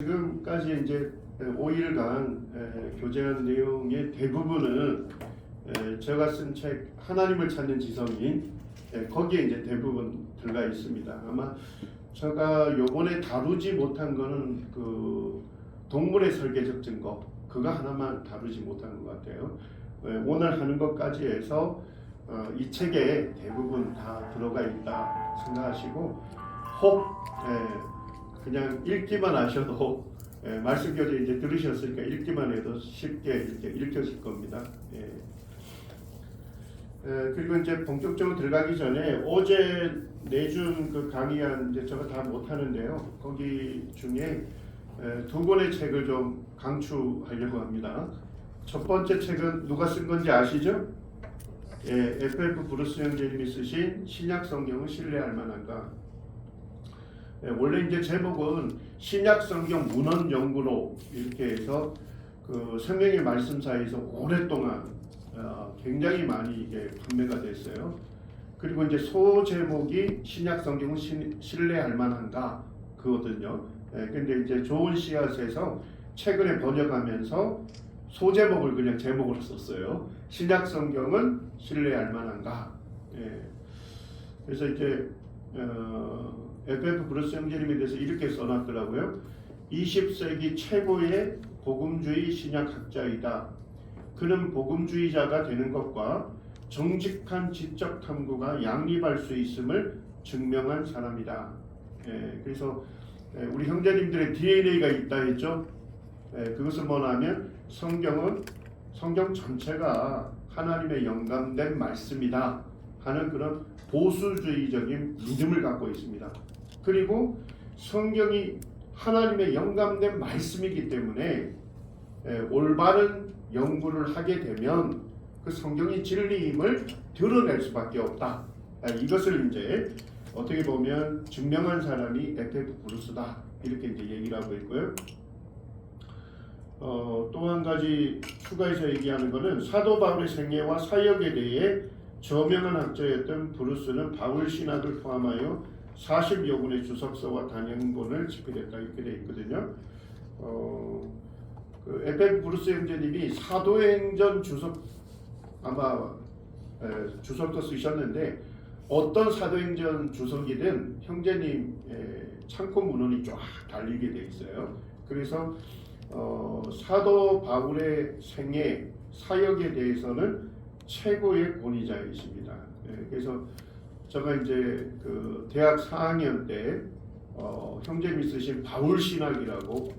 지금까지 이제 5일간 교제한 내용의 대부분은 제가 쓴 책 하나님을 찾는 지성인 거기에 이제 대부분 들어가 있습니다. 아마 제가 요번에 다루지 못한 거는 그 동물의 설계적 증거 그거 하나만 다루지 못한 것 같아요. 오늘 하는 것까지 해서 이 책에 대부분 다 들어가 있다 생각하시고 혹 그냥 읽기만 하셔도 말씀 교재 이제 들으셨으니까 읽기만 해도 쉽게 이렇게 읽혀질 겁니다. 그리고 이제 본격적으로 들어가기 전에 어제 내준 그 강의한 이제 제가 다 못하는데요. 거기 중에 두 권의 책을 좀 강추하려고 합니다. 첫 번째 책은 누가 쓴 건지 아시죠? FF 브루스 형제님이 쓰신 신약 성경은 신뢰할 만한가? 원래 이제 제목은 신약 성경 문헌 연구로 이렇게 해서 그 성경의 말씀사에서 오랫동안 굉장히 많이 이게 판매가 됐어요. 그리고 이제 소 제목이 신약 성경은 신뢰할 만한가 그거든요. 근데 이제 좋은 씨앗에서 최근에 번역하면서 소 제목을 그냥 제목으로 썼어요. 신약 성경은 신뢰할 만한가. 그래서 이제 FF 브루스 형제님에 대해서 이렇게 써놨더라고요. 20세기 최고의 복음주의 신약학자이다. 그는 복음주의자가 되는 것과 정직한 지적 탐구가 양립할 수 있음을 증명한 사람이다. 그래서 우리 형제님들의 DNA가 있다 했죠. 그것은 뭐냐면 성경 전체가 하나님의 영감된 말씀이다 하는 그런 보수주의적인 믿음을 갖고 있습니다. 그리고 성경이 하나님의 영감된 말씀이기 때문에 올바른 연구를 하게 되면 그 성경이 진리임을 드러낼 수밖에 없다. 이것을 이제 어떻게 보면 증명한 사람이 FF 브루스다 이렇게 이제 얘기를 하고 있고요. 또 한 가지 추가해서 얘기하는 것은 사도 바울의 생애와 사역에 대해 저명한 학자였던 브루스는 바울 신학을 포함하여 40여 권의 주석서와 단연본을 집필했다 이렇게 되어 있거든요. 그 FF 브루스 형제님이 사도행전 주석 아마 주석도 쓰셨는데 어떤 사도행전 주석이든 형제님 창고 문헌이 쫙 달리게 돼 있어요. 그래서 사도 바울의 생애 사역에 대해서는 최고의 권위자이십니다. 그래서 제가 이제 그 대학 4학년 때 형제님이 쓰신 바울 신학이라고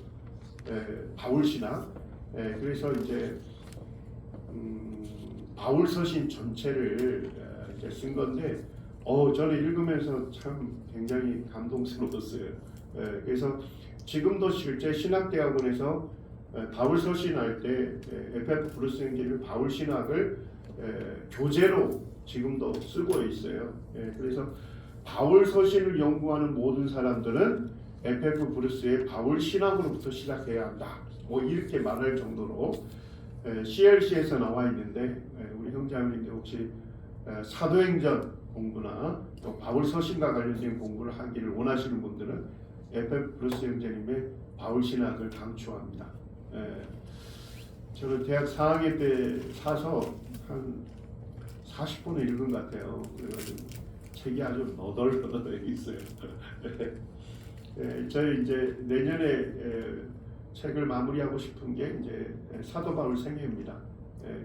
바울 신학 그래서 이제 바울 서신 전체를 이제 쓴 건데 저는 읽으면서 참 굉장히 감동스러웠어요. 그래서 지금도 실제 신학대학원에서 바울 서신할 때 FF 브루스 형제님이 바울 신학을 교재로 지금도 쓰고 있어요. 그래서 바울 서신을 연구하는 모든 사람들은 FF 브루스의 바울 신학으로부터 시작해야 한다. 뭐 이렇게 말할 정도로 CLC에서 나와 있는데 우리 형제님들 혹시 사도행전 공부나 또 바울 서신과 관련된 공부를 하기를 원하시는 분들은 FF 브루스 형제님의 바울 신학을 강추합니다. 저는 대학 4학년 때 사서 한 40분을 읽은 것 같아요. 그래가지고 책이 아주 너덜너덜 있어요. 저희 이제 내년에 책을 마무리하고 싶은 게 이제 사도 바울 생애입니다.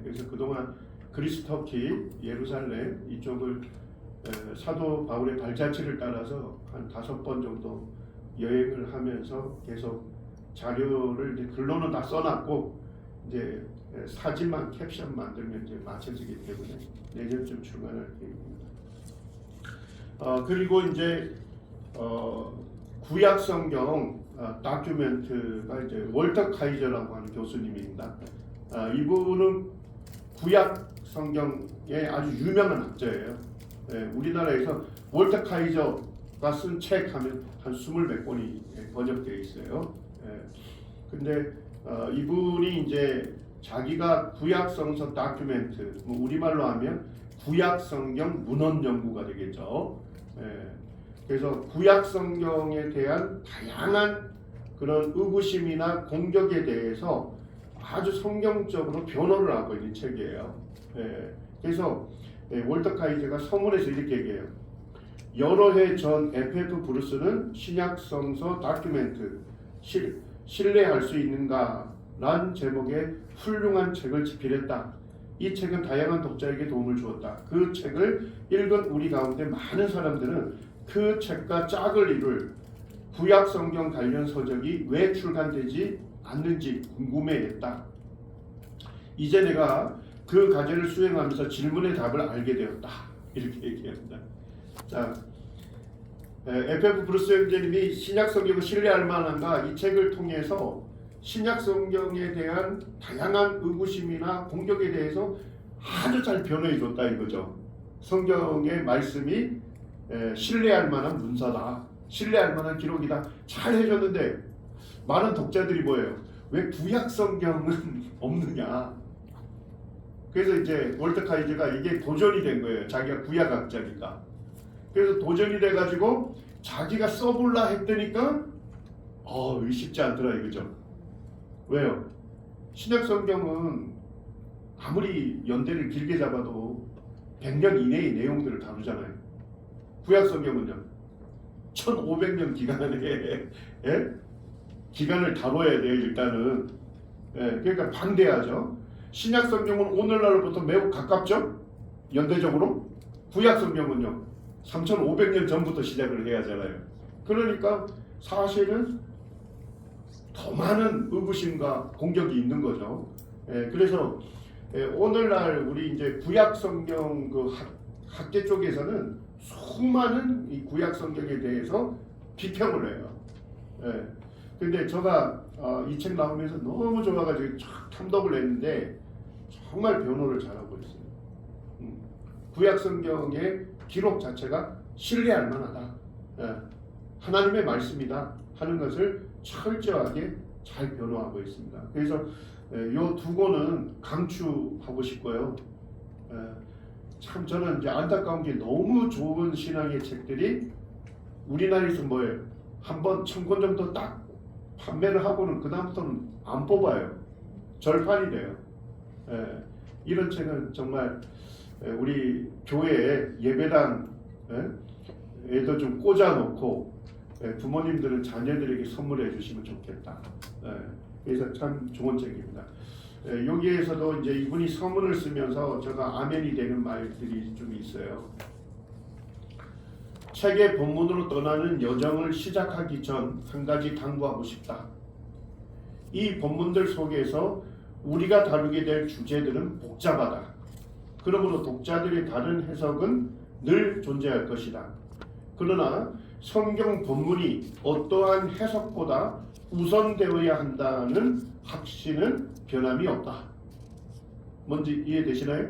그래서 그동안 그리스, 터키, 예루살렘 이쪽을 사도 바울의 발자취를 따라서 한 5번 정도 여행을 하면서 계속 자료를 이제 글로는 다 써놨고 이제 사진만 캡션 만들면 이제 맞춰지기 때문에 내년쯤 출간할 계획입니다. 그리고 이제 구약 성경 다큐멘트가 이제 월터 카이저라고 하는 교수님입니다. 이분은 구약 성경의 아주 유명한 학자예요. 우리나라에서 월터 카이저가 쓴 책 하면 한 20몇 권이 번역되어 있어요. 근데 이분이 이제 자기가 구약 성서 다큐멘트, 뭐 우리말로 하면 구약 성경 문헌 연구가 되겠죠. 그래서 구약 성경에 대한 다양한 그런 의구심이나 공격에 대해서 아주 성경적으로 변호를 하고 있는 책이에요. 그래서 월터 카이저가 서문에서 이렇게 얘기해요. 여러 해 전 FF 브루스는 신약 성서 다큐멘트 신뢰할 수 있는가? 란 제목의 훌륭한 책을 집필했다. 이 책은 다양한 독자에게 도움을 주었다. 그 책을 읽은 우리 가운데 많은 사람들은 그 책과 짝을 이룰 구약 성경 관련 서적이 왜 출간되지 않는지 궁금해했다. 이제 내가 그 과제를 수행하면서 질문의 답을 알게 되었다. 이렇게 얘기합니다. 자, FF 브루스 형제님이 신약 성경을 신뢰할 만한가 이 책을 통해서 신약 성경에 대한 다양한 의구심이나 공격에 대해서 아주 잘 변호해 줬다 이거죠. 성경의 말씀이 신뢰할 만한 문서다. 신뢰할 만한 기록이다. 잘 해줬는데 많은 독자들이 뭐예요? 왜 구약 성경은 없느냐? 그래서 이제 월터 카이저가 이게 도전이 된 거예요. 자기가 구약학자니까. 그래서 도전이 돼가지고 자기가 써볼라 했더니까 쉽지 않더라 이거죠. 왜요? 신약 성경은 아무리 연대를 길게 잡아도 100년 이내의 내용들을 다루잖아요. 구약 성경은요 1500년 기간에 기간을 다뤄야 돼요 일단은. 그러니까 반대하죠. 신약 성경은 오늘날로부터 매우 가깝죠. 연대적으로. 구약 성경은요 3500년 전부터 시작을 해야 하잖아요. 그러니까 사실은 더 많은 의구심과 공격이 있는 거죠. 그래서 오늘날 우리 이제 구약 성경 그 학계 쪽에서는 수많은 이 구약 성경에 대해서 비평을 해요. 근데 제가 이 책 나오면서 너무 좋아가지고 탐독을 했는데 정말 변호를 잘하고 있어요. 구약 성경의 기록 자체가 신뢰할 만하다. 하나님의 말씀이다 하는 것을 철저하게 잘 변호하고 있습니다. 그래서 요 두 권은 강추하고 싶고요. 참 저는 이제 안타까운 게 너무 좋은 신앙의 책들이 우리나라에서 뭐예요? 한번 1000권 정도 딱 판매를 하고는 그 다음부터는 안 뽑아요. 절판이 돼요. 이런 책은 정말 우리 교회 예배당에도 좀 꽂아놓고 부모님들은 자녀들에게 선물해 주시면 좋겠다. 그래서 참 좋은 책입니다. 여기에서도 이제 이분이 서문을 쓰면서 제가 아멘이 되는 말들이 좀 있어요. 책의 본문으로 떠나는 여정을 시작하기 전 한 가지 당부하고 싶다. 이 본문들 속에서 우리가 다루게 될 주제들은 복잡하다. 그러므로 독자들의 다른 해석은 늘 존재할 것이다. 그러나 성경 본문이 어떠한 해석보다 우선되어야 한다는 확신은 변함이 없다. 뭔지 이해되시나요?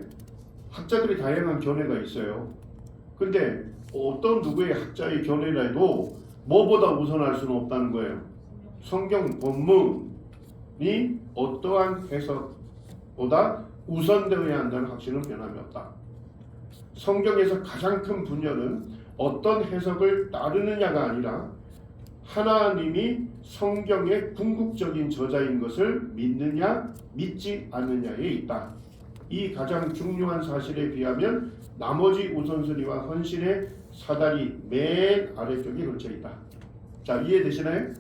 학자들이 다양한 견해가 있어요. 근데 어떤 누구의 학자의 견해라도 뭐보다 우선할 수는 없다는 거예요. 성경 본문이 어떠한 해석보다 우선되어야 한다는 확신은 변함이 없다. 성경에서 가장 큰 분열은 어떤 해석을 따르느냐가 아니라 하나님이 성경의 궁극적인 저자인 것을 믿느냐 믿지 않느냐에 있다. 이 가장 중요한 사실에 비하면 나머지 우선순위와 헌신의 사다리 맨 아래쪽에 놓쳐 있다. 자, 이해되시나요?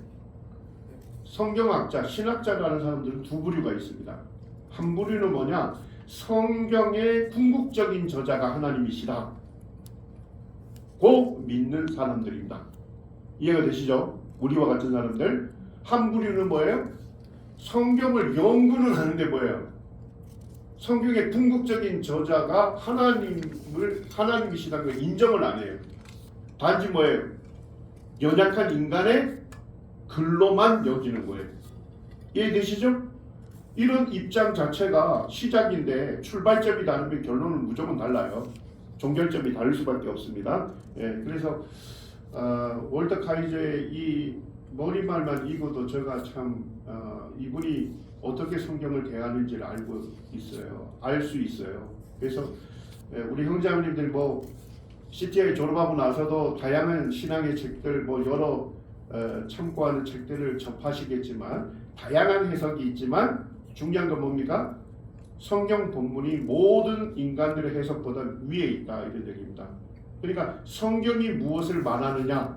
성경학자, 신학자라는 사람들은 두 부류가 있습니다. 한 부류는 뭐냐? 성경의 궁극적인 저자가 하나님이시다 고 믿는 사람들입니다. 이해가 되시죠? 우리와 같은 사람들. 한 부류는 뭐예요? 성경을 연구는 하는데 뭐예요? 성경의 궁극적인 저자가 하나님이시다는 걸 인정을 안 해요. 단지 뭐예요? 연약한 인간의 글로만 여기는 거예요. 이해되시죠? 이런 입장 자체가 시작인데 출발점이 다르면 결론은 무조건 달라요. 종결점이 다를 수밖에 없습니다. 그래서 월터 카이저의 이 머리말만 읽어도 제가 참 이분이 어떻게 성경을 대하는지를 알고 있어요. 알 수 있어요. 그래서 우리 형제자매님들 뭐 CTI 졸업하고 나서도 다양한 신앙의 책들 뭐 여러 참고하는 책들을 접하시겠지만 다양한 해석이 있지만 중요한 건 뭡니까? 성경 본문이 모든 인간들의 해석보다 위에 있다 이런 얘기입니다. 그러니까 성경이 무엇을 말하느냐,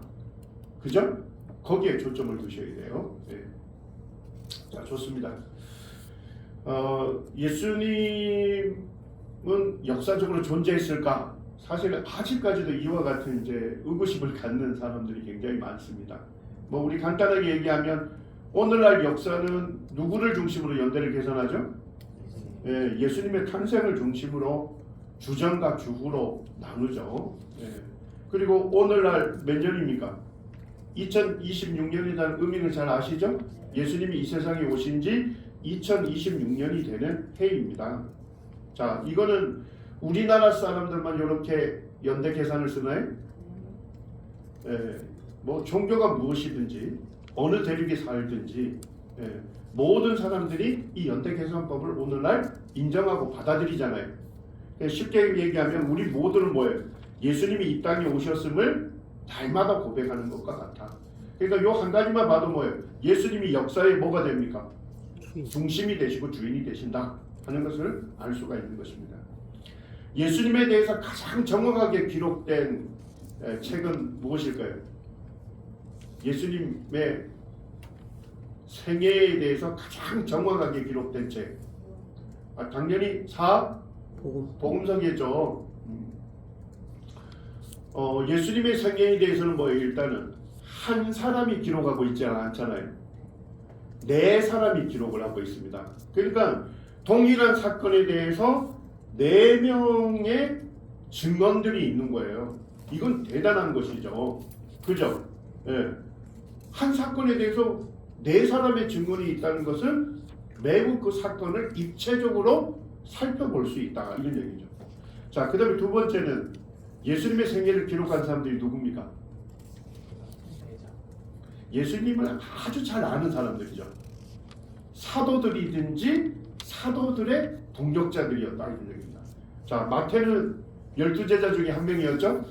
그죠? 거기에 초점을 두셔야 돼요. 네. 자, 좋습니다. 예수님은 역사적으로 존재했을까? 사실 아직까지도 이와 같은 이제 의구심을 갖는 사람들이 굉장히 많습니다. 뭐 우리 간단하게 얘기하면 오늘날 역사는 누구를 중심으로 연대를 개선하죠? 예수님의 탄생을 중심으로 주전과 주후로 나누죠. 그리고 오늘날 몇 년입니까? 2026년이라는 의미를 잘 아시죠? 예수님이 이 세상에 오신 지 2026년이 되는 해입니다. 자, 이거는 우리나라 사람들만 이렇게 연대 계산을 쓰나요? 뭐 종교가 무엇이든지 어느 대륙에 살든지 모든 사람들이 이 연대 계산법을 오늘날 인정하고 받아들이잖아요. 쉽게 얘기하면 우리 모두는 뭐예요? 예수님이 이 땅에 오셨음을 날마다 고백하는 것과 같아. 그러니까 요 한 가지만 봐도 뭐예요? 예수님이 역사에 뭐가 됩니까? 중심이 되시고 주인이 되신다 하는 것을 알 수가 있는 것입니다. 예수님에 대해서 가장 정확하게 기록된 책은 무엇일까요? 예수님의 생애에 대해서 가장 정확하게 기록된 책. 당연히 복음서겠죠. 예수님의 생애에 대해서는 뭐예요? 일단은 한 사람이 기록하고 있지 않잖아요. 네 사람이 기록을 하고 있습니다. 그러니까 동일한 사건에 대해서 네 명의 증언들이 있는 거예요. 이건 대단한 것이죠. 그죠? 예. 한 사건에 대해서 네 사람의 증언이 있다는 것은 매우 그 사건을 입체적으로 살펴볼 수 있다 이런 얘기죠. 자, 그 다음에 두 번째는 예수님의 생애를 기록한 사람들이 누굽니까? 예수님을 아주 잘 아는 사람들이죠. 사도들이든지 사도들의 동력자들이었다 이런 얘기입니다. 자, 마태는 12제자 중에 한 명이었죠.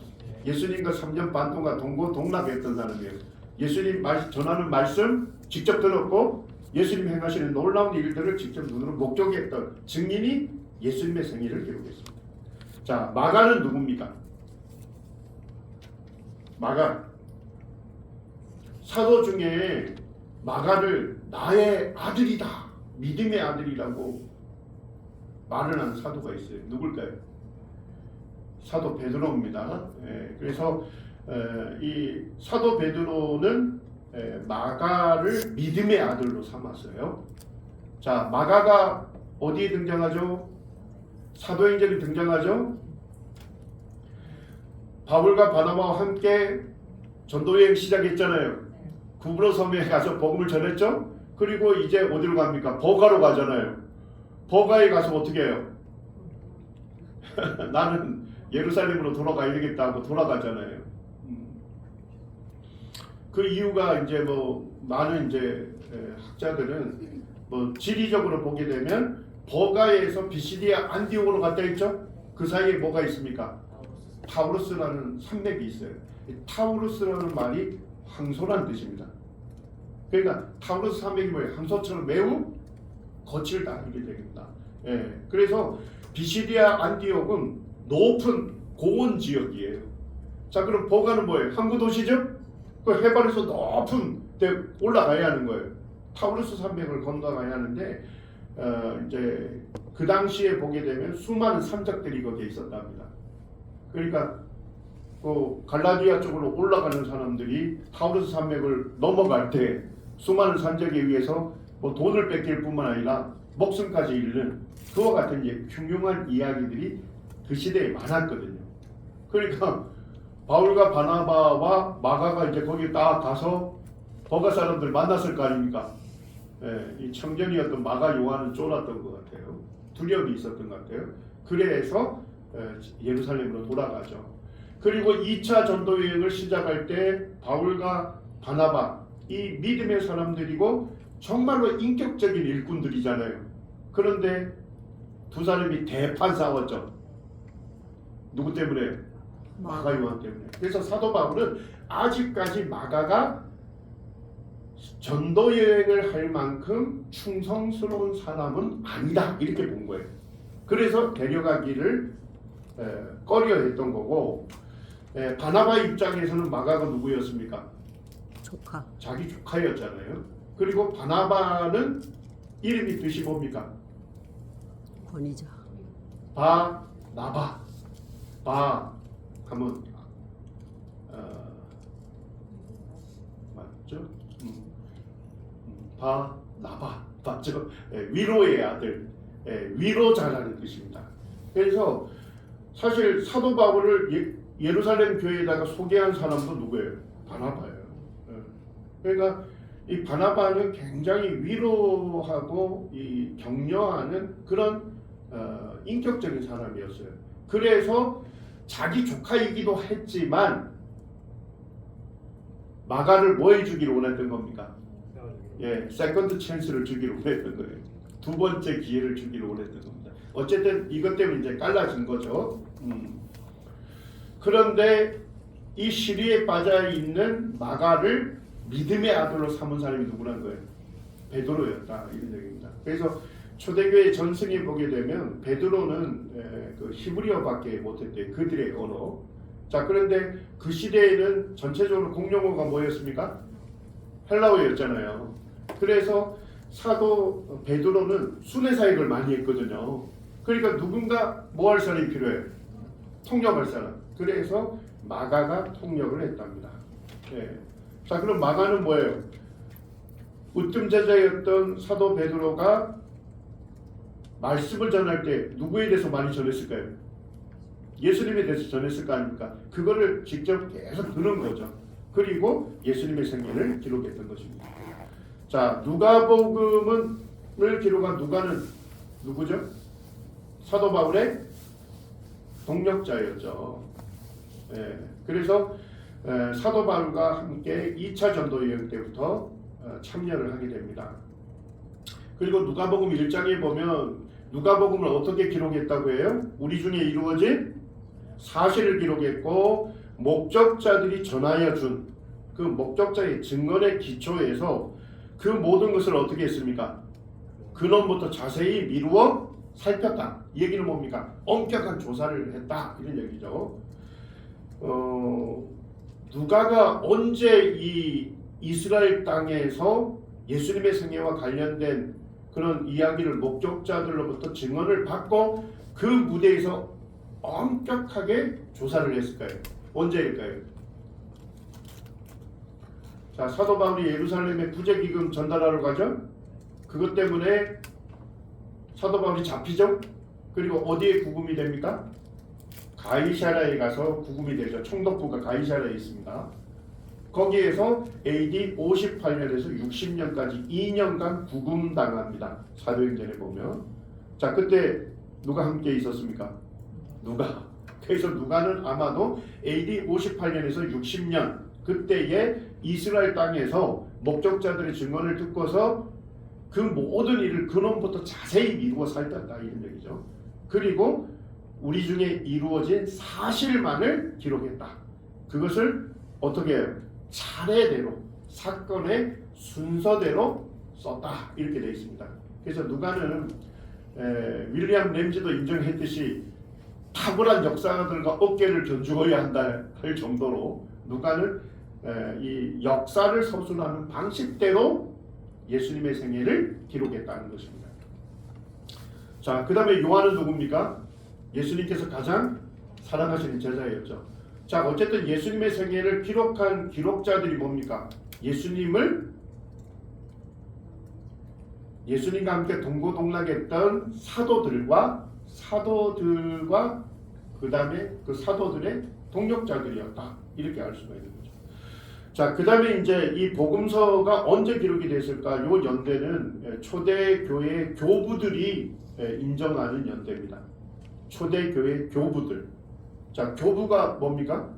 예수님과 3년 반 동안 동고동락했던 사람이에요. 예수님 전하는 말씀 직접 들었고 예수님 행하시는 놀라운 일들을 직접 눈으로 목격했던 증인이 예수님의 생애를 기록했습니다. 자, 마가는 누굽니까? 마가, 사도 중에 마가를 나의 아들이다, 믿음의 아들이라고 말을 하는 사도가 있어요. 누굴까요? 사도 베드로입니다. 그래서 이 사도 베드로는 마가를 믿음의 아들로 삼았어요. 자, 마가가 어디에 등장하죠? 사도행전에 등장하죠. 바울과 바나바와 함께 전도여행 시작했잖아요. 구브로 섬에 가서 복음을 전했죠. 그리고 이제 어디로 갑니까? 버가로 가잖아요. 버가에 가서 어떻게 해요? 나는 예루살렘으로 돌아가야 되겠다 하고 돌아가잖아요. 그 이유가 이제 뭐 많은 이제 학자들은 뭐 지리적으로 보게 되면 버가에서 비시디아 안디옥으로 갔다 했죠. 그 사이에 뭐가 있습니까? 타우루스라는 산맥이 있어요. 타우루스라는 말이 황소란 뜻입니다. 그러니까 타우루스 산맥이 뭐예요? 황소처럼 매우 거칠다 이게 되겠다. 그래서 비시디아 안디옥은 높은 고원 지역이에요. 자, 그럼 버가는 뭐예요? 항구 도시죠? 그 해발에서 높은 데 올라가야 하는 거예요. 타우루스 산맥을 건너가야 하는데 이제 그 당시에 보게 되면 수많은 산적들이 거기에 있었답니다. 그러니까 그 갈라디아 쪽으로 올라가는 사람들이 타우루스 산맥을 넘어갈 때 수많은 산적에 의해서 뭐 돈을 뺏길 뿐만 아니라 목숨까지 잃는 그와 같은 흉흉한 이야기들이 그 시대에 많았거든요. 그러니까 바울과 바나바와 마가가 이제 거기 딱 가서 버가 사람들 만났을 거 아닙니까? 이 청년이었던 마가 요한은 쫄았던 것 같아요. 두려움이 있었던 것 같아요. 그래서 예루살렘으로 돌아가죠. 그리고 2차 전도 여행을 시작할 때 바울과 바나바 이 믿음의 사람들이고 정말로 인격적인 일꾼들이잖아요. 그런데 두 사람이 대판 싸웠죠. 누구 때문에? 마가 요한 때문에. 그래서 사도 바울은 아직까지 마가가 전도 여행을 할 만큼 충성스러운 사람은 아니다 이렇게 본 거예요. 그래서 데려가기를 꺼려했던 거고, 바나바 입장에서는 마가가 누구였습니까? 조카. 자기 조카였잖아요. 그리고 바나바는 이름이 뜻이 뭡니까? 권위자. 바나바. 바 하면 맞죠? 바나바 맞죠? 위로의 아들, 위로자라는 뜻입니다. 그래서 사실 사도 바울을 예루살렘 교회에다가 소개한 사람도 누구예요? 바나바예요. 그러니까 이 바나바는 굉장히 위로하고 이 격려하는 그런 인격적인 사람이었어요. 그래서 자기 조카이기도 했지만 마가를 뭐 해주기를 원했던 겁니까? 세컨드 찬스를 주기를 원했던 거예요. 두 번째 기회를 주기를 원했던 겁니다. 어쨌든 이것 때문에 이제 갈라진 거죠. 그런데 이 시리에 빠져 있는 마가를 믿음의 아들로 삼은 사람이 누구란 거예요? 베드로였다 이런 얘기입니다. 그래서 초대교회 전승에 보게 되면 베드로는 그 히브리어밖에 못했대요. 그들의 언어. 자, 그런데 그 시대에는 전체적으로 공용어가 뭐였습니까? 헬라어였잖아요. 그래서 사도 베드로는 순회 사역을 많이 했거든요. 그러니까 누군가 뭐 할 사람이 필요해요? 통역할 사람. 그래서 마가가 통역을 했답니다. 자, 그럼 마가는 뭐예요? 으뜸 제자였던 사도 베드로가 말씀을 전할 때 누구에 대해서 많이 전했을까요? 예수님에 대해서 전했을 거 아닙니까? 그거를 직접 계속 들은 거죠. 그리고 예수님의 생애를 기록했던 것입니다. 자, 누가복음을 기록한 누가는 누구죠? 사도 바울의 동력자였죠. 그래서 사도 바울과 함께 2차 전도 여행 때부터 참여를 하게 됩니다. 그리고 누가복음 1장에 보면 누가복음을 어떻게 기록했다고 해요? 우리 중에 이루어진 사실을 기록했고 목적자들이 전하여 준 그 목적자의 증언의 기초에서 그 모든 것을 어떻게 했습니까? 근원부터 자세히 미루어 살폈다. 이 얘기는 뭡니까? 엄격한 조사를 했다 이런 얘기죠. 누가가 언제 이 이스라엘 땅에서 예수님의 생애와 관련된 그런 이야기를 목적자들로부터 증언을 받고 그 무대에서 엄격하게 조사를 했을까요? 언제일까요? 자, 사도 바울이 예루살렘에 구제기금 전달하러 가죠. 그것 때문에 사도 바울이 잡히죠. 그리고 어디에 구금이 됩니까? 가이사랴에 가서 구금이 되죠. 총독부가 가이사랴에 있습니다. 거기에서 AD 58년에서 60년까지 2년간 구금당합니다. 사도행전에 보면. 자, 그때 누가 함께 있었습니까? 누가. 그래서 누가는 아마도 AD 58년에서 60년 그때의 이스라엘 땅에서 목적자들의 증언을 듣고서 그 모든 일을 근원부터 자세히 미루어 살폈다 이런 얘기죠. 그리고 우리 중에 이루어진 사실만을 기록했다. 그것을 어떻게 해요? 차례대로 사건의 순서대로 썼다 이렇게 되어 있습니다. 그래서 누가는 윌리엄 램지도 인정했듯이 탁월한 역사가들과 어깨를 견주어야 한다 할 정도로 누가는 이 역사를 서술하는 방식대로 예수님의 생애를 기록했다는 것입니다. 자, 그 다음에 요한은 누굽니까? 예수님께서 가장 사랑하시는 제자였죠. 자, 어쨌든 예수님의 생애를 기록한 기록자들이 뭡니까? 예수님과 함께 동고동락했던 사도들과 그 다음에 그 사도들의 동력자들이었다. 이렇게 알 수가 있는 거죠. 자, 그 다음에 이제 이 복음서가 언제 기록이 됐을까? 요 연대는 초대교회 교부들이 인정하는 연대입니다. 초대교회 교부들. 자, 교부가 뭡니까?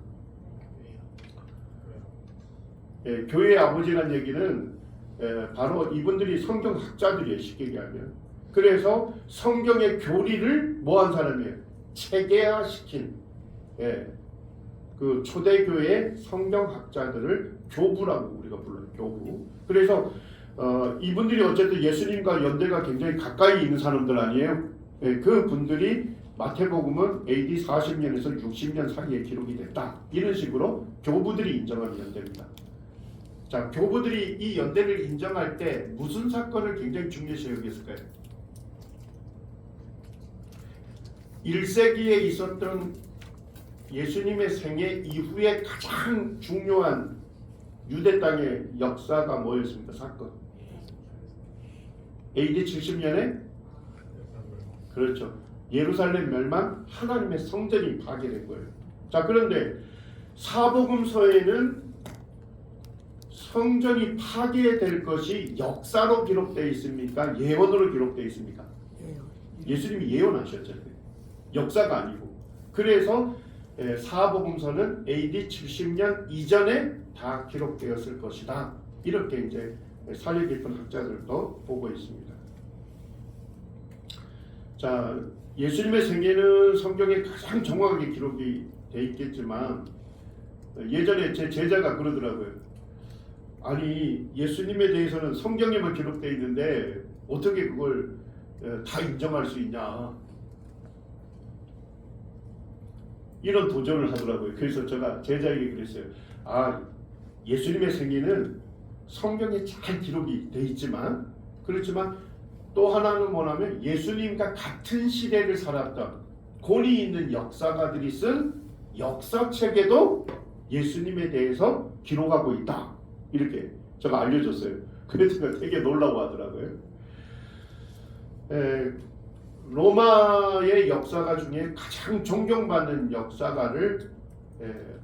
교회의 아버지라는 얘기는 바로 이분들이 성경학자들이에요. 쉽게 얘기하면. 그래서 성경의 교리를 뭐한 사람이에요? 체계화시킨 그 초대교회의 성경학자들을 교부라고 우리가 불러요. 교부. 그래서 이분들이 어쨌든 예수님과 연대가 굉장히 가까이 있는 사람들 아니에요. 예, 그 분들이 마태복음은 AD 40년에서 60년 사이에 기록이 됐다. 이런 식으로 교부들이 인정하는 연대입니다. 자, 교부들이 이 연대를 인정할 때 무슨 사건을 굉장히 중요시 여겼을까요? 1세기에 있었던 예수님의 생애 이후에 가장 중요한 유대 땅의 역사가 뭐였습니까? 사건. AD 70년에 그렇죠. 예루살렘 멸망, 하나님의 성전이 파괴된 거예요. 자, 그런데 사복음서에는 성전이 파괴될 것이 역사로 기록되어 있습니까? 예언으로 기록되어 있습니까? 예수님이 예언하셨잖아요. 역사가 아니고. 그래서 사복음서는 AD 70년 이전에 다 기록되었을 것이다. 이렇게 이제 사려 깊은 학자들도 보고 있습니다. 자, 예수님의 생애는 성경에 가장 정확하게 기록이 돼 있겠지만 예전에 제 제자가 그러더라고요. 아니, 예수님에 대해서는 성경에만 기록되어 있는데 어떻게 그걸 다 인정할 수 있냐, 이런 도전을 하더라고요. 그래서 제가 제자에게 그랬어요. 아, 예수님의 생애는 성경에 잘 기록이 돼 있지만, 그렇지만 또 하나는 뭐냐면 예수님과 같은 시대를 살았던 권위 있는 역사가들이 쓴 역사책에도 예수님에 대해서 기록하고 있다. 이렇게 제가 알려줬어요. 그래서 되게 놀라워하더라고요. 로마의 역사가 중에 가장 존경받는 역사가를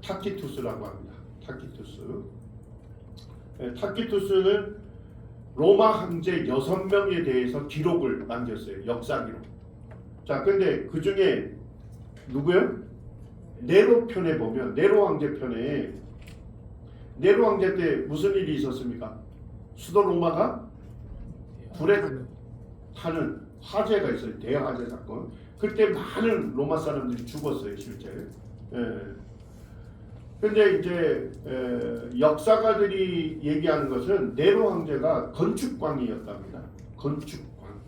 타키투스라고 합니다. 타키투스. 타키투스는 로마 황제 6명에 대해서 기록을 남겼어요. 역사 기록. 자, 근데 그 중에 누구요? 네로 편에 보면, 네로 황제 편에, 네로 황제 때 무슨 일이 있었습니까? 수도 로마가 불에 타는 화재가 있어요. 대화재 사건. 그때 많은 로마 사람들이 죽었어요, 실제. 근데 이제 역사가들이 얘기하는 것은 네로 황제가 건축광이었답니다. 건축광.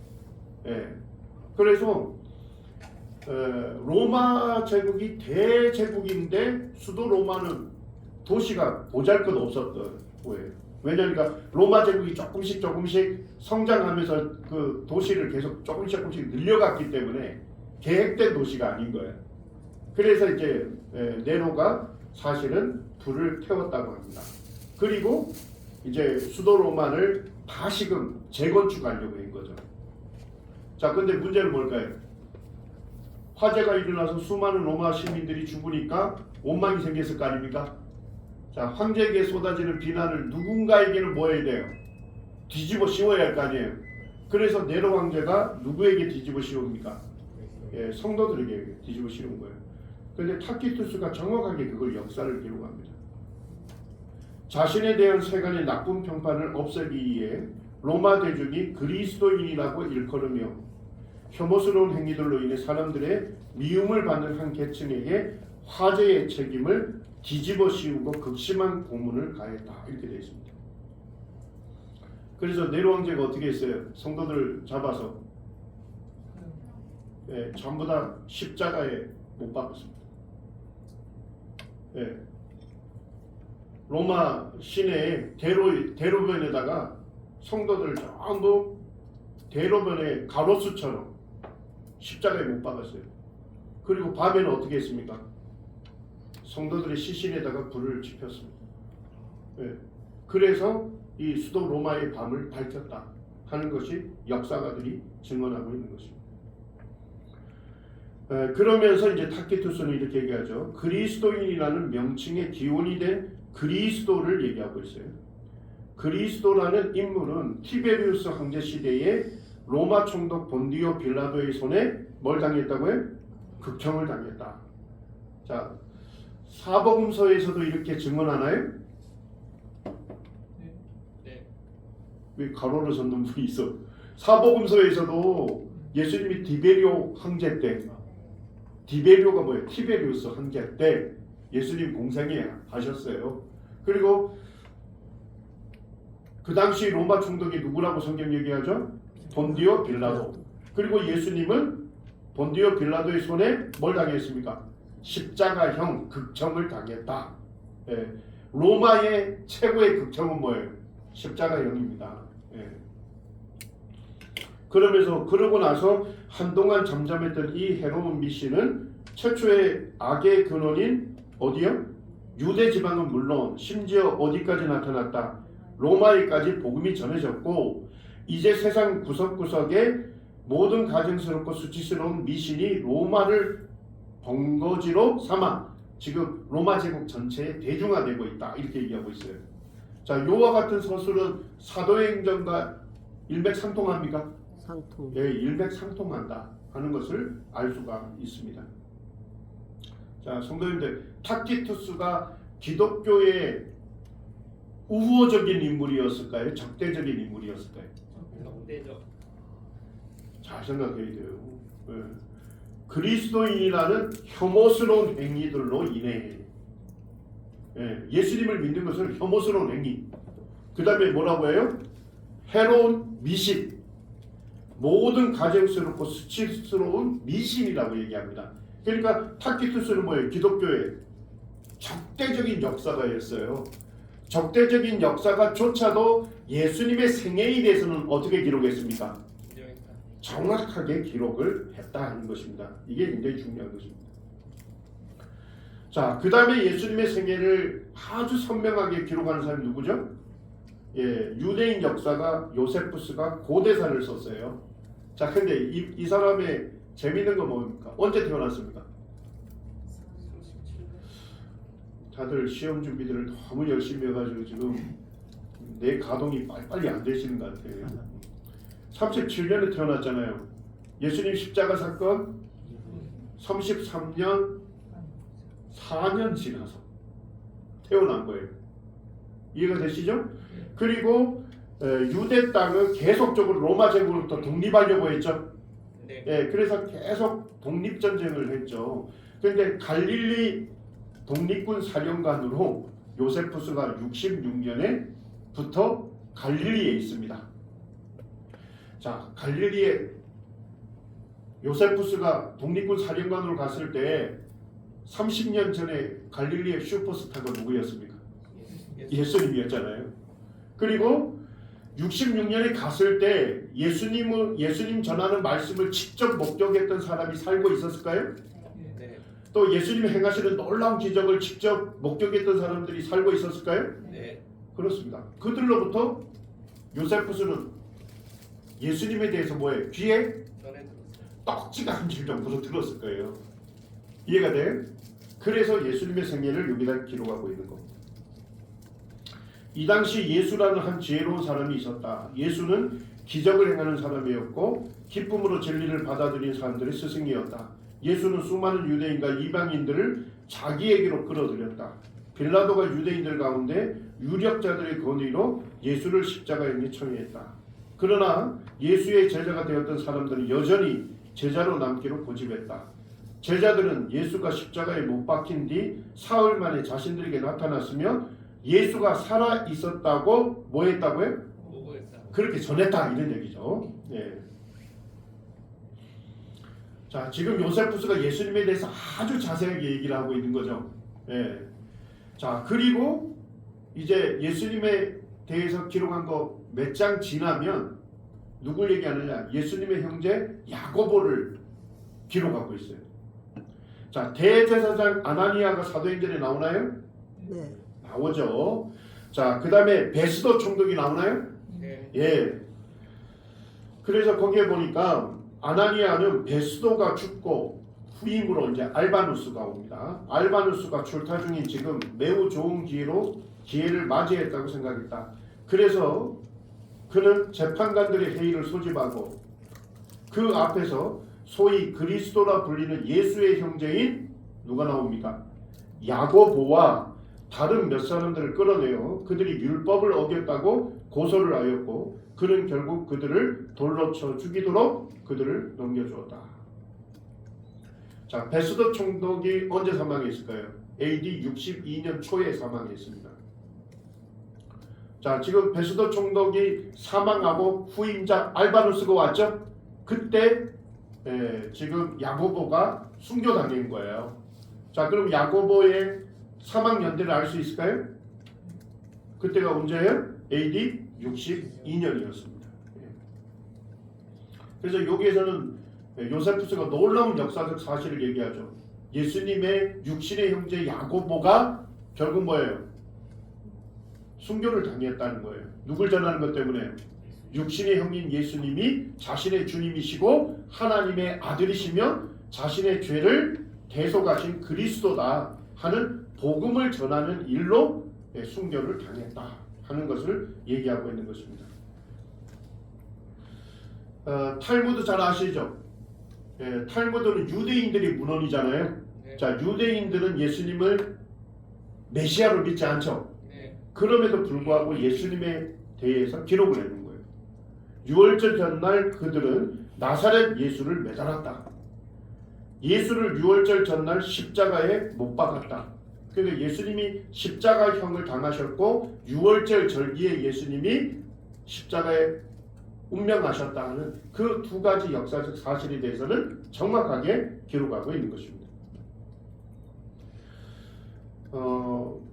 그래서 로마 제국이 대제국인데 수도 로마는 도시가 보잘것없었던 거예요. 왜냐하니까 로마 제국이 조금씩 성장하면서 그 도시를 계속 조금씩 늘려갔기 때문에 계획된 도시가 아닌 거예요. 그래서 이제 네로가 사실은 불을 태웠다고 합니다. 그리고 이제 수도 로마를 다시금 재건축하려고 한 거죠. 자, 근데 문제는 뭘까요? 화재가 일어나서 수많은 로마 시민들이 죽으니까 원망이 생겼을 거 아닙니까? 자, 황제에게 쏟아지는 비난을 누군가에게는 뭐 해야 돼요? 뒤집어 씌워야 할 거 아니에요. 그래서 네로 황제가 누구에게 뒤집어 씌웁니까? 성도들에게 뒤집어 씌운 거예요. 그런데 타키투스가 정확하게 그걸 역사를 기록합니다. 자신에 대한 세간의 나쁜 평판을 없애기 위해 로마 대중이 그리스도인이라고 일컬으며 혐오스러운 행위들로 인해 사람들의 미움을 받는 한 계층에게 화재의 책임을 뒤집어 씌우고 극심한 고문을 가했다. 이렇게 되어 있습니다. 그래서 네로 황제가 어떻게 했어요? 성도들 잡아서 전부 다 십자가에 못 박았습니다. 로마 시내에 대로변에다가 성도들 전부 대로변에 가로수처럼 십자가에 못 박았어요. 그리고 밤에는 어떻게 했습니까? 성도들의 시신에다가 불을 지폈습니다. 그래서 이 수도 로마의 밤을 밝혔다 하는 것이 역사가들이 증언하고 있는 것입니다. 그러면서 이제 타키투스는 이렇게 얘기하죠. 그리스도인이라는 명칭의 기원이 된 그리스도를 얘기하고 있어요. 그리스도라는 인물은 티베리우스 황제 시대에 로마 총독 본디오 빌라도의 손에 뭘 당했다고요? 극형을 당했다. 자, 사복음서에서도 이렇게 증언하나요? 네. 왜 가로를 섰는 분이 있어? 사복음서에서도 예수님이 디베리오 황제 때, 디베리오가 뭐예요? 티베리우스 황제 때 예수님 공생애 하셨어요. 그리고 그 당시 로마 총독이 누구라고 성경 얘기하죠? 본디오 빌라도. 그리고 예수님은 본디오 빌라도의 손에 뭘 당했습니까? 십자가형 극청을 당했다. 예. 로마의 최고의 극청은 뭐예요? 십자가형입니다. 예. 그러고 나서 한동안 잠잠했던 이 헤롯 미씨는 최초의 악의 근원인 어디요? 유대 지방은 물론 심지어 어디까지 나타났다? 로마에까지 복음이 전해졌고 이제 세상 구석구석에 모든 가증스럽고 수치스러운 미신이 로마를 본거지로 삼아 지금 로마 제국 전체에 대중화되고 있다 이렇게 얘기하고 있어요. 자, 요와 같은 서술은 사도행전과 일맥상통합니까? 상통. 예, 일맥상통한다 하는 것을 알 수가 있습니다. 자, 성도님들, 타키투스가 기독교의 우호적인 인물이었을까요? 적대적인 인물이었을까요? 적대적. 잘 생각해야 돼요. 예. 그리스도인이라는 혐오스러운 행위들로 인해 예수님을 믿는 것을 혐오스러운 행위. 그 다음에 뭐라고 해요? 해로운 미신. 모든 가증스럽고 수치스러운 미신이라고 얘기합니다. 그러니까 타키투스는 뭐예요? 기독교의 적대적인 역사가였어요. 적대적인 역사가조차도 예수님의 생애에 대해서는 어떻게 기록했습니까? 정확하게 기록을 했다는 것입니다. 이게 굉장히 중요한 것입니다. 자, 그 다음에 예수님의 생애를 아주 선명하게 기록하는 사람이 누구죠? 예, 유대인 역사가 요세푸스가 고대사를 썼어요. 자, 근데 이 사람의 재미있는 건 뭡니까? 언제 태어났습니까? 다들 시험 준비들을 너무 열심히 해가지고 지금 내 가동이 빨리빨리 안 되시는 것 같아요. 37년에 태어났잖아요. 예수님 십자가 사건 33년 4년 지나서 태어난 거예요. 이해가 되시죠? 그리고 유대 땅은 계속적으로 로마 제국으로부터 독립하려고 했죠. 네. 예, 그래서 계속 독립전쟁을 했죠. 그런데 갈릴리 독립군 사령관으로 요세푸스가 66년에부터 갈릴리에 있습니다. 자, 갈릴리에 요세푸스가 독립군 사령관으로 갔을 때 30년 전에 갈릴리의 슈퍼스타가 누구였습니까? 예수님이었잖아요. 그리고 66년에 갔을 때 예수님 전하는 말씀을 직접 목격했던 사람이 살고 있었을까요? 네. 또 예수님이 행하시는 놀라운 기적을 직접 목격했던 사람들이 살고 있었을까요? 네. 그렇습니다. 그들로부터 요세푸스는 예수님에 대해서 뭐예요? 귀에 떡지가 한질 정도로 들었을 거예요. 이해가 돼요? 그래서 예수님의 생애를 여기다 기록하고 있는 겁니다. 이 당시 예수라는 한 지혜로운 사람이 있었다. 예수는 기적을 행하는 사람이었고 기쁨으로 진리를 받아들인 사람들의 스승이었다. 예수는 수많은 유대인과 이방인들을 자기에게로 끌어들였다. 빌라도가 유대인들 가운데 유력자들의 권위로 예수를 십자가에 처형했다. 그러나 예수의 제자가 되었던 사람들은 여전히 제자로 남기로 고집했다. 제자들은 예수가 십자가에 못 박힌 뒤 사흘 만에 자신들에게 나타났으며 예수가 살아 있었다고 뭐 했다고요? 그렇게 전했다 이런 얘기죠. 예. 자, 지금 요세푸스가 예수님에 대해서 아주 자세하게 얘기를 하고 있는 거죠. 예. 자, 그리고 이제 예수님에 대해서 기록한 거 몇 장 지나면 누굴 얘기하느냐? 예수님의 형제 야고보를 기록하고 있어요. 자, 대제사장 아나니아가 사도행전에 나오나요? 네. 나오죠. 자, 그 다음에 베스도 총독이 나오나요? 네. 예. 그래서 거기에 보니까 아나니아는 베스도가 죽고 후임으로 이제 알바누스가 옵니다. 알바누스가 출타 중인 지금 매우 좋은 기회를 맞이했다고 생각했다. 그래서 그는 재판관들의 회의를 소집하고 그 앞에서 소위 그리스도라 불리는 예수의 형제인 누가 나옵니까? 야고보와 다른 몇 사람들을 끌어내어 그들이 율법을 어겼다고 고소를 하였고 그는 결국 그들을 돌로 쳐 죽이도록 그들을 넘겨주었다. 자, 베스도 총독이 언제 사망했을까요? AD 62년 초에 사망했습니다. 자, 지금 베스도 총독이 사망하고 후임자 알바누스가 왔죠. 그때 지금 야고보가 순교당한 거예요. 자, 그럼 야고보의 사망 연대를 알 수 있을까요? 그때가 언제예요? AD 62년이었습니다. 그래서 여기에서는 요세푸스가 놀라운 역사적 사실을 얘기하죠. 예수님의 육신의 형제 야고보가 결국 뭐예요? 순교를 당했다는 거예요. 누굴 전하는 것 때문에? 육신의 형인 예수님이 자신의 주님이시고 하나님의 아들이시며 자신의 죄를 대속하신 그리스도다 하는 복음을 전하는 일로 순교를 당했다 하는 것을 얘기하고 있는 것입니다. 탈무드 잘 아시죠? 탈무드는 유대인들이 문헌이잖아요. 네. 자, 유대인들은 예수님을 메시아로 믿지 않죠. 네. 그럼에도 불구하고 예수님에 대해서 기록을 해놓은 거예요. 유월절 전날 그들은 나사렛 예수를 매달았다. 예수를 유월절 전날 십자가에 못 박았다. 그러니까 예수님이 십자가형을 당하셨고 유월절 절기에 예수님이 십자가에 운명하셨다는 그 두 가지 역사적 사실에 대해서는 정확하게 기록하고 있는 것입니다.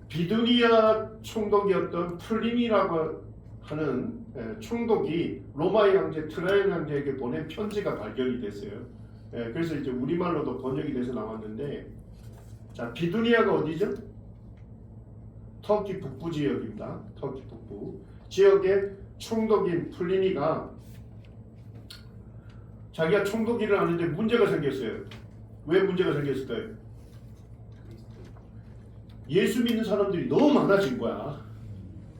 비두니아 총독이었던 플리니라고 하는 총독이 로마의 황제 트라이안 황제에게 보낸 편지가 발견이 됐어요. 그래서 이제 우리말로도 번역이 돼서 나왔는데, 자, 비두니아가 어디죠? 터키 북부 지역입니다. 터키 북부 지역의 총독인 플리니가 자기가 총독 일을 하는데 문제가 생겼어요. 왜 문제가 생겼을까요? 예수 믿는 사람들이 너무 많아진 거야.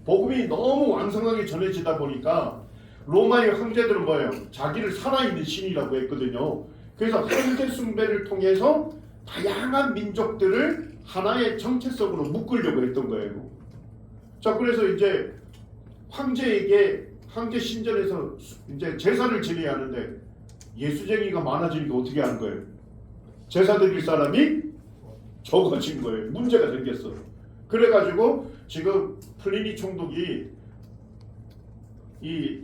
복음이 너무 왕성하게 전해지다 보니까 로마의 황제들은 뭐예요? 자기를 살아있는 신이라고 했거든요. 그래서 황제 숭배를 통해서 다양한 민족들을 하나의 정체성으로 묶으려고 했던 거예요. 자, 그래서 이제 황제에게 황제 신전에서 이제 제사를 지내야 하는데 예수쟁이가 많아지니까 어떻게 하는 거예요? 제사 드릴 사람이 적어진 거예요. 문제가 생겼어. 그래가지고 지금 플리니 총독이 이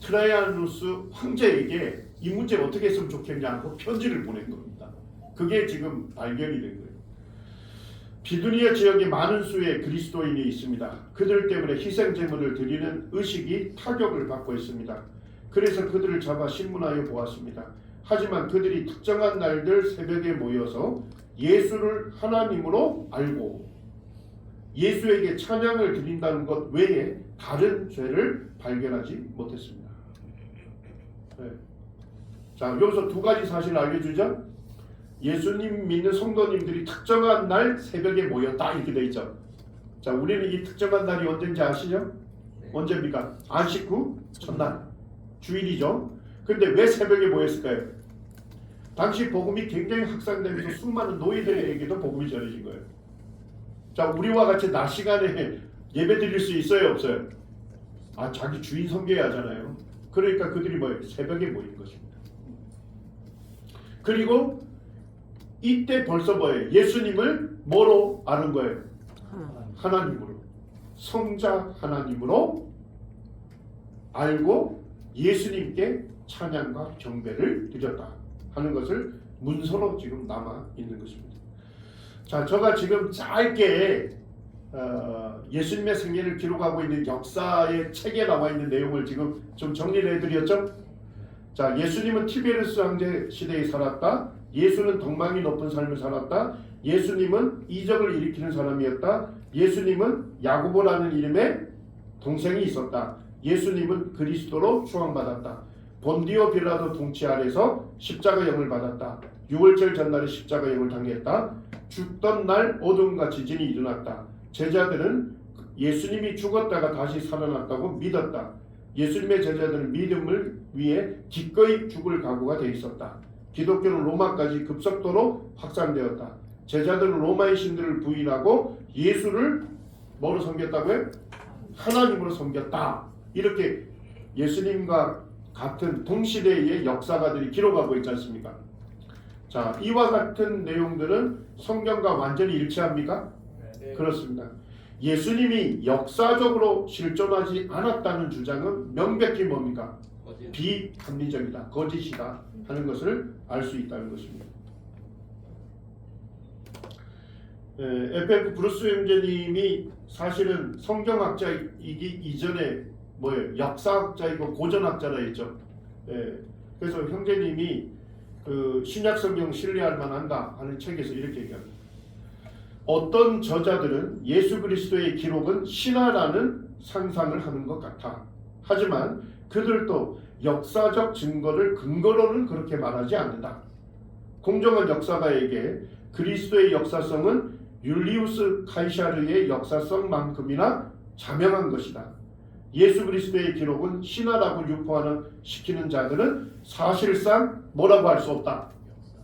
트라이아누스 황제에게 이 문제를 어떻게 했으면 좋겠냐고 편지를 보낸 겁니다. 그게 지금 발견이 된 거예요. 비두니아 지역에 많은 수의 그리스도인이 있습니다. 그들 때문에 희생 제물을 드리는 의식이 타격을 받고 있습니다. 그래서 그들을 잡아 신문하여 보았습니다. 하지만 그들이 특정한 날들 새벽에 모여서 예수를 하나님으로 알고 예수에게 찬양을 드린다는 것 외에 다른 죄를 발견하지 못했습니다. 네. 자, 여기서 두 가지 사실을 알려주죠. 예수님 믿는 성도님들이 특정한 날 새벽에 모였다 이렇게 돼 있죠. 자, 우리는 이 특정한 날이 언제인지 아시죠? 네. 언제입니까? 안식 후 첫날 주일이죠. 그런데 왜 새벽에 모였을까요? 당시 복음이 굉장히 확산되면서 수많은 노예들에게도 복음이 전해진 거예요. 자, 우리와 같이 낮 시간에 예배 드릴 수 있어요, 없어요? 아, 자기 주인 섬겨야 하잖아요. 그러니까 그들이 뭐예요? 새벽에 모인 것입니다. 그리고 이때 벌써 뭐예요? 예수님을 뭐로 아는 거예요? 하나님으로. 성자 하나님으로 알고 예수님께 찬양과 경배를 드렸다 하는 것을 문서로 지금 남아 있는 것입니다. 자, 제가 지금 짧게 예수님의 생애를 기록하고 있는 역사의 책에 나와 있는 내용을 지금 좀 정리를 해드렸죠. 자, 예수님은 티베리스 황제 시대에 살았다. 예수는 덕망이 높은 삶을 살았다. 예수님은 이적을 일으키는 사람이었다. 예수님은 야고보라는 이름의 동생이 있었다. 예수님은 그리스도로 추앙받았다. 본디오 빌라도 통치 아래서 십자가형을 받았다. 유월절 전날에 십자가형을 당했다. 죽던 날 어둠과 지진이 일어났다. 제자들은 예수님이 죽었다가 다시 살아났다고 믿었다. 예수님의 제자들은 믿음을 위해 기꺼이 죽을 각오가 돼 있었다. 기독교는 로마까지 급속도로 확산되었다. 제자들은 로마의 신들을 부인하고 예수를 뭐로 섬겼다고요? 하나님으로 섬겼다. 이렇게 예수님과 같은 동시대의 역사가들이 기록하고 있지 않습니까? 자, 이와 같은 내용들은 성경과 완전히 일치합니까? 네. 그렇습니다. 예수님이 역사적으로 실존하지 않았다는 주장은 명백히 뭡니까? 거짓. 비합리적이다, 거짓이다 하는 것을 알 수 있다는 것입니다. FF 브루스 형제님이 사실은 성경학자이기 이전에 뭐예요? 역사학자이고 고전학자라 했죠. 그래서 형제님이 그 신약 성경 신뢰할 만한가 하는 책에서 이렇게 얘기합니다. 어떤 저자들은 예수 그리스도의 기록은 신화라는 상상을 하는 것 같아. 하지만 그들도 역사적 증거를 근거로는 그렇게 말하지 않는다. 공정한 역사가에게 그리스도의 역사성은 율리우스 카이사르의 역사성만큼이나 자명한 것이다. 예수 그리스도의 기록은 신화라고 유포하는 시키는 자들은 사실상 뭐라고 할 수 없다.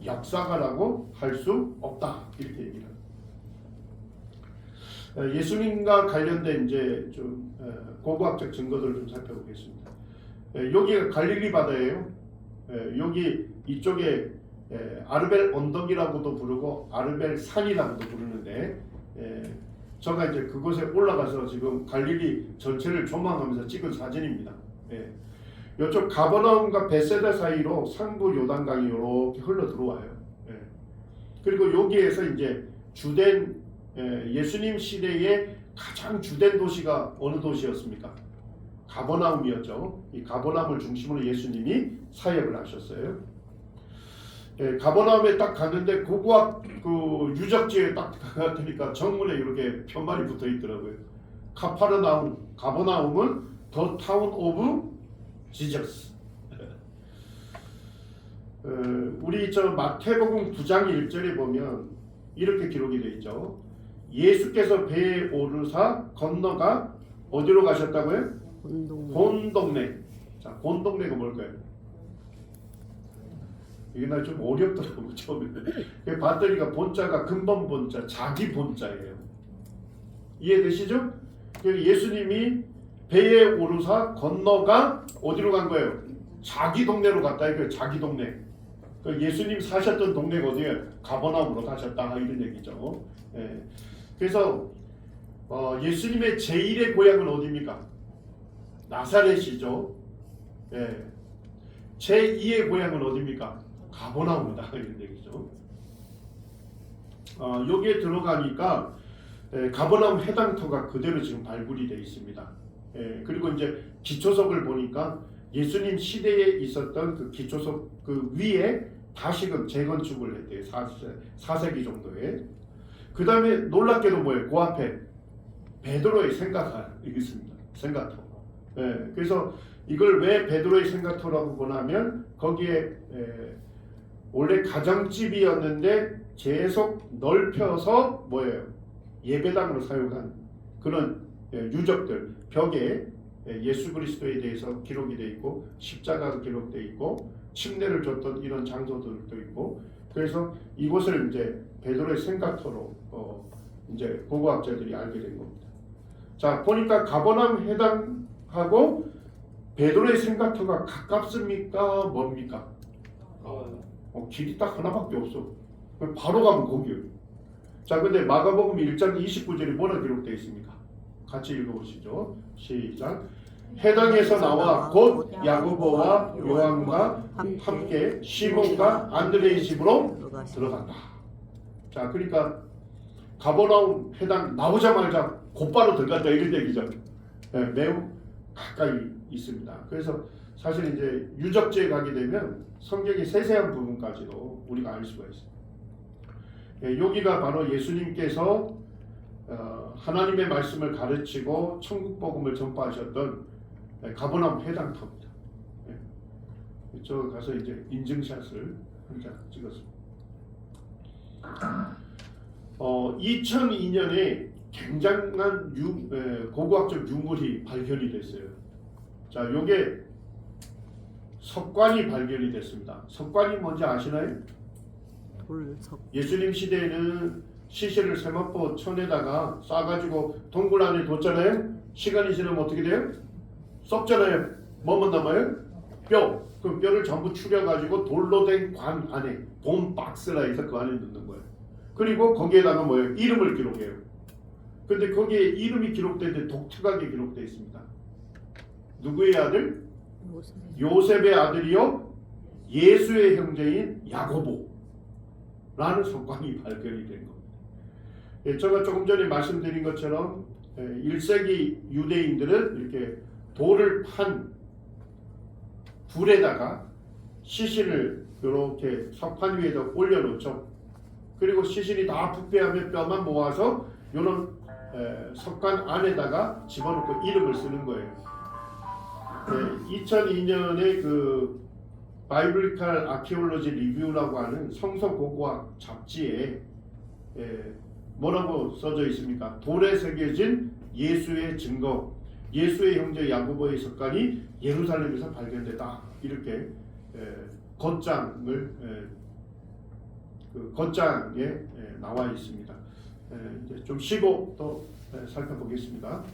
역사가라고 할 수 없다. 이렇게 얘기합니다. 예수님과 관련된 이제 좀 고고학적 증거들을 좀 살펴보겠습니다. 여기가 갈릴리 바다예요. 여기 이쪽에 아르벨 언덕이라고도 부르고 아르벨 산이라고도 부르는데 제가 이제 그곳에 올라가서 지금 갈릴리 전체를 조망하면서 찍은 사진입니다. 이쪽 가버나움과 베세다 사이로 상부 요단강이 이렇게 흘러 들어와요. 그리고 여기에서 이제 주된 예수님 시대의 가장 주된 도시가 어느 도시였습니까? 가버나움이었죠. 이 가버나움을 중심으로 예수님이 사역을 하셨어요. 가버나움에 딱 갔는데 고고학 그 유적지에 딱 갔더니까 정문에 이렇게 편말이 붙어 있더라고요. 카파르나움, 가버나움은 더 타운 오브 지저스. 우리 저 마태복음 9장 1절에 보면 이렇게 기록이 되어 있죠. 예수께서 배에 오르사 건너가 어디로 가셨다고요? 곤동네. 자, 곤동네가 뭘까요? 이게 나 좀 어렵더라고 처음에. 봤더니가 본자가 근본 본자, 자기 본자예요. 이해되시죠? 예수님이 배에 오르사 건너가 어디로 간 거예요? 자기 동네로 갔다 이거예요. 자기 동네. 예수님 사셨던 동네가 어디예요? 가버나움으로 가셨다 이런 얘기죠. 그래서 예수님의 제1의 고향은 어디입니까? 나사렛이죠. 제2의 고향은 어디입니까? 가버나움이다 이런 얘기죠. 여기에 들어가니까 가버나움 해당터가 그대로 지금 발굴이 되어 있습니다. 그리고 이제 기초석을 보니까 예수님 시대에 있었던 그 기초석 그 위에 다시금 재건축을 했대요. 4세기 정도에. 그 다음에 놀랍게도 뭐예요? 그 앞에 베드로의 생가가 있습니다. 생가터. 그래서 이걸 왜 베드로의 생가터라고 보냐면 거기에 원래 가정집이었는데 계속 넓혀서 뭐예요? 예배당으로 사용한 그런 유적들, 벽에 예수 그리스도에 대해서 기록이 되어 있고 십자가가 기록되어 있고 침례를 줬던 이런 장소들도 있고 그래서 이곳을 이제 베드로의 생가터로 이제 고고학자들이 알게 된 겁니다. 자, 보니까 가버나움 해당하고 베드로의 생가터가 가깝습니까? 뭡니까? 길이 딱 하나밖에 없어. 바로 가면 거기요. 자, 근데 마가복음 1장 29절에 뭐라 기록되어 있습니까? 같이 읽어보시죠. 시작. 해당에서 나와 곧 야고보와 요한과 함께 시몬과 안드레의 집으로 들어간다. 자, 그러니까 가버나움 해당 나오자마자 곧바로 들어갔다 이런 얘기죠. 매우 가까이 있습니다. 그래서 사실 이제 유적지에 가게 되면 성경의 세세한 부분까지도 우리가 알 수가 있습니다. 여기가 바로 예수님께서 하나님의 말씀을 가르치고 천국 복음을 전파하셨던 가버나움 해당터입니다. 이쪽 가서 이제 인증샷을 한 장 찍었습니다. 2002년에 굉장한 고고학적 유물이 발견이 됐어요. 자, 요게 석관이 발견이 됐습니다. 석관이 뭔지 아시나요? 예수님 시대에는 시신을 세마포 천에다가 싸가지고 동굴 안에 뒀잖아요. 시간이 지나면 어떻게 돼요? 썩잖아요. 뭐만 남아요? 뼈. 그 뼈를 전부 추려가지고 돌로 된 관 안에 본 박스라 해서 그 안에 넣는 거예요. 그리고 거기에다가 뭐예요? 이름을 기록해요. 근데 거기에 이름이 기록되는데 독특하게 기록되어 있습니다. 누구의 아들? 요셉. 요셉의 아들이요 예수의 형제인 야고보라는 석관이 발견이 된 겁니다. 예, 제가 조금 전에 말씀드린 것처럼 1세기 유대인들은 이렇게 돌을 판 불에다가 시신을 이렇게 석판 위에다 올려놓죠. 그리고 시신이 다 부패하면 뼈만 모아서 이런 석관 안에다가 집어넣고 이름을 쓰는 거예요. 2002년에 그 바이블리칼 아키올로지 리뷰라고 하는 성서고고학 잡지에 뭐라고 써져 있습니까? 돌에 새겨진 예수의 증거, 예수의 형제 야고보의 석관이 예루살렘에서 발견됐다. 이렇게 겉장을 그 겉장에 나와 있습니다. 이제 좀 쉬고 또 살펴보겠습니다.